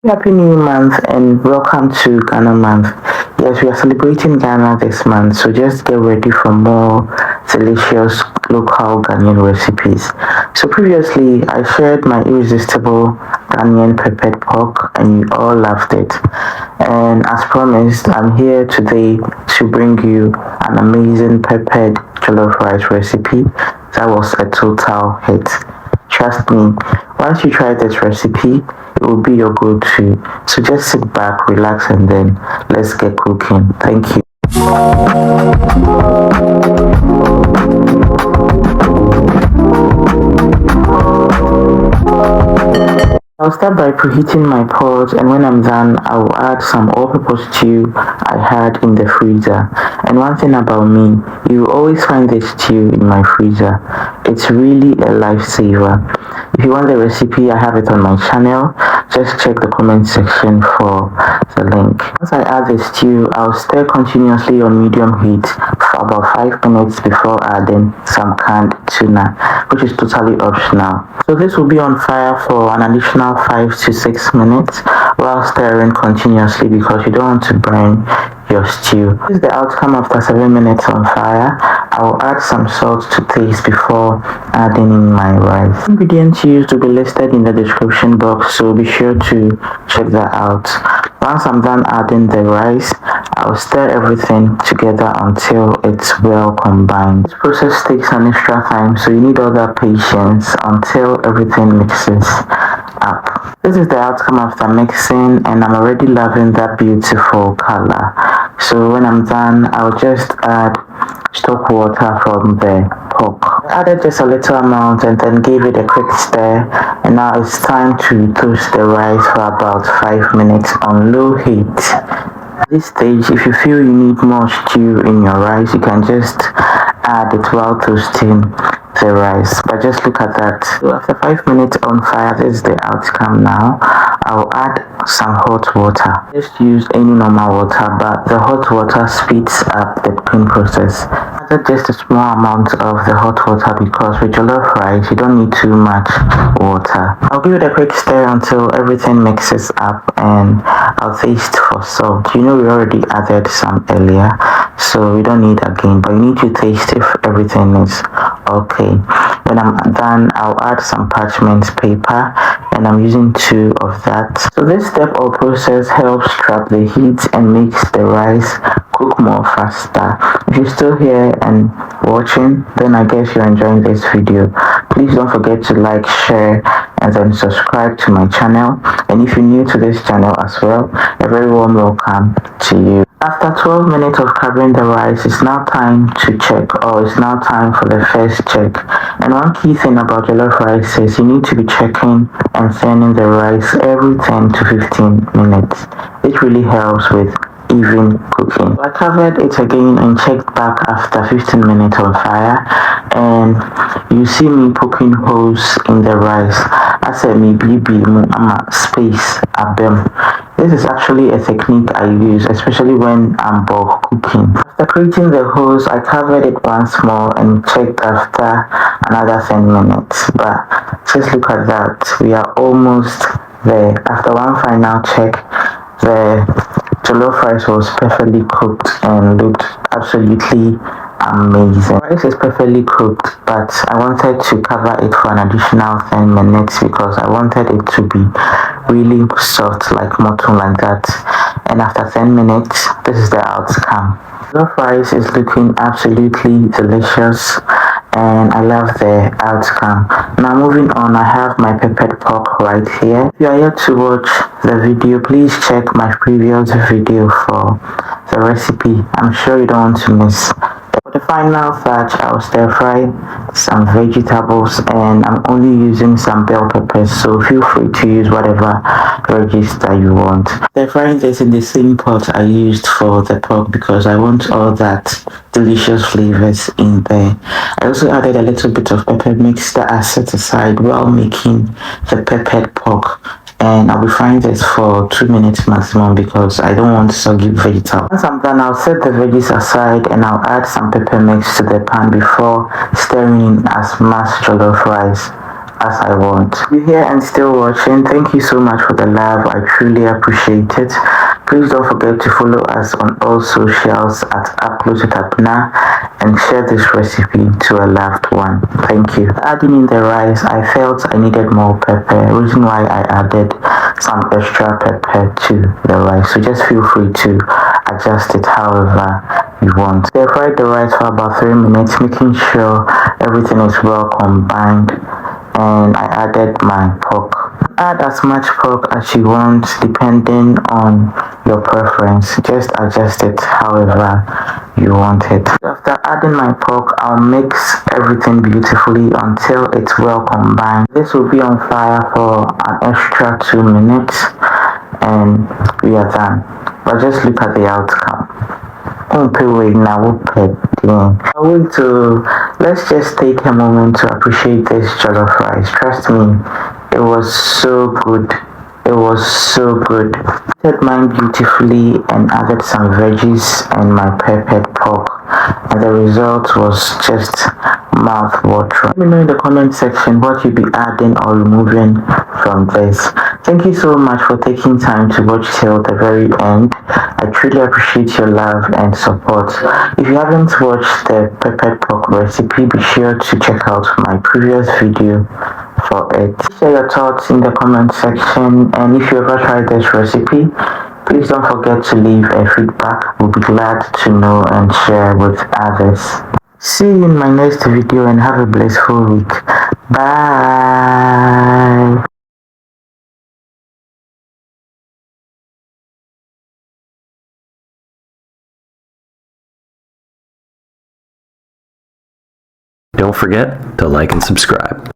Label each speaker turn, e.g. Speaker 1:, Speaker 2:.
Speaker 1: Happy New Month and welcome to Ghana Month. Yes, we are celebrating Ghana this month, so just get ready for more delicious local Ghanaian recipes. So previously, I shared my irresistible Ghanaian peppered pork and you all loved it. And as promised, I'm here today to bring you an amazing peppered jollof rice recipe that was a total hit. Trust me, once you try this recipe, it will be your go-to. So just sit back, relax, and then let's get cooking. Thank you. I'll start by preheating my pot, and when I'm done, I'll add some all-purpose stew I had in the freezer. And one thing about me, you always find this stew in my freezer. It's really a lifesaver. If you want the recipe, I have it on my channel. Just check the comment section for the link. Once I add the stew, I'll stir continuously on medium heat for about 5 minutes before adding some canned tuna, which is totally optional. So this will be on fire for an additional 5 to 6 minutes while stirring continuously because you don't want to burn your stew. This is the outcome after 7 minutes on fire. I will add some salt to taste before adding in my rice. Ingredients used will be listed in the description box, so be sure to check that out. Once I'm done adding the rice, I'll stir everything together until it's well combined. This process takes an extra time, so you need all that patience until everything mixes up. This is the outcome after mixing, and I'm already loving that beautiful color. So when I'm done, I'll just add stock water from the pork. I added just a little amount and then gave it a quick stir, and now it's time to toast the rice for about 5 minutes on low heat. At this stage, if you feel you need more stew in your rice, you can just add it while toasting the rice. But just look at that. So after 5 minutes on fire, this is the outcome now. I'll add some hot water. Just use any normal water, but the hot water speeds up the cooking process. Add just a small amount of the hot water because with jollof rice, you don't need too much water. I'll give it a quick stir until everything mixes up, and I'll taste for salt. You know we already added some earlier, so we don't need again, but you need to taste if everything is okay. When I'm done, I'll add some parchment paper, and I'm using 2 of that. So this step or process helps trap the heat and makes the rice cook more faster. If you're still here and watching, then I guess you're enjoying this video. Please don't forget to like, share, and then subscribe to my channel. And if you're new to this channel as well, a very warm welcome to you. After 12 minutes of covering the rice, it's now time to check, or it's now time for the first check. And one key thing about jollof rice is you need to be checking and thinning the rice every 10 to 15 minutes. It really helps with even cooking. I covered it again and checked back after 15 minutes on fire, and you see me poking holes in the rice. I said me BB space abem. This is actually a technique I use, especially when I'm bulk cooking. After creating the holes, I covered it once more and checked after another 10 minutes. But just look at that, we are almost there. After one final check, the jollof rice was perfectly cooked and looked absolutely amazing. Rice is perfectly cooked, but I wanted to cover it for an additional 10 minutes because I wanted it to be really soft, like mutton, like that. And after 10 minutes, this is the outcome. Jollof rice is looking absolutely delicious, and I love the outcome. Now moving on, I have my peppered pork right here. If you are yet to watch the video, please check my previous video for the recipe. I'm sure you don't want to miss. For the final batch, I'll stir fry some vegetables, and I'm only using some bell peppers, so feel free to use whatever veggies that you want. Stir frying this in the same pot I used for the pork because I want all that delicious flavors in there. I also added a little bit of pepper mix that I set aside while making the peppered pork, and I'll be frying this for 2 minutes maximum because I don't want soggy vegetable. Once I'm done, I'll set the veggies aside and I'll add some pepper mix to the pan before stirring in as mashed jollof rice as I want. If you're here and still watching, thank you so much for the love. I truly appreciate it. Please don't forget to follow us on all socials at Upclose with Abena and share this recipe to a loved one. Thank you. Adding in the rice, I felt I needed more pepper, reason why I added some extra pepper to the rice. So just feel free to adjust it however you want. I fried the rice for about 3 minutes, making sure everything is well combined, and I added my pork. Add as much pork as you want depending on your preference. Just adjust it however you want it. After adding my pork, I'll mix everything beautifully until it's well combined. This will be on fire for an extra 2 minutes and we are done. But just look at the outcome. Let's just take a moment to appreciate this jollof rice. Trust me, it was so good. It was so good. I did mine beautifully and added some veggies and my peppered pork, and the result was just mouth-watering. Let me know in the comment section what you'll be adding or removing from this. Thank you so much for taking time to watch till the very end. I truly appreciate your love and support. If you haven't watched the peppered pork recipe, be sure to check out my previous video for it. Share your thoughts in the comment section, and if you ever tried this recipe, please don't forget to leave a feedback. We'll be glad to know and share with others. See you in my next video and have a blissful week. Bye.
Speaker 2: Don't forget to like and subscribe.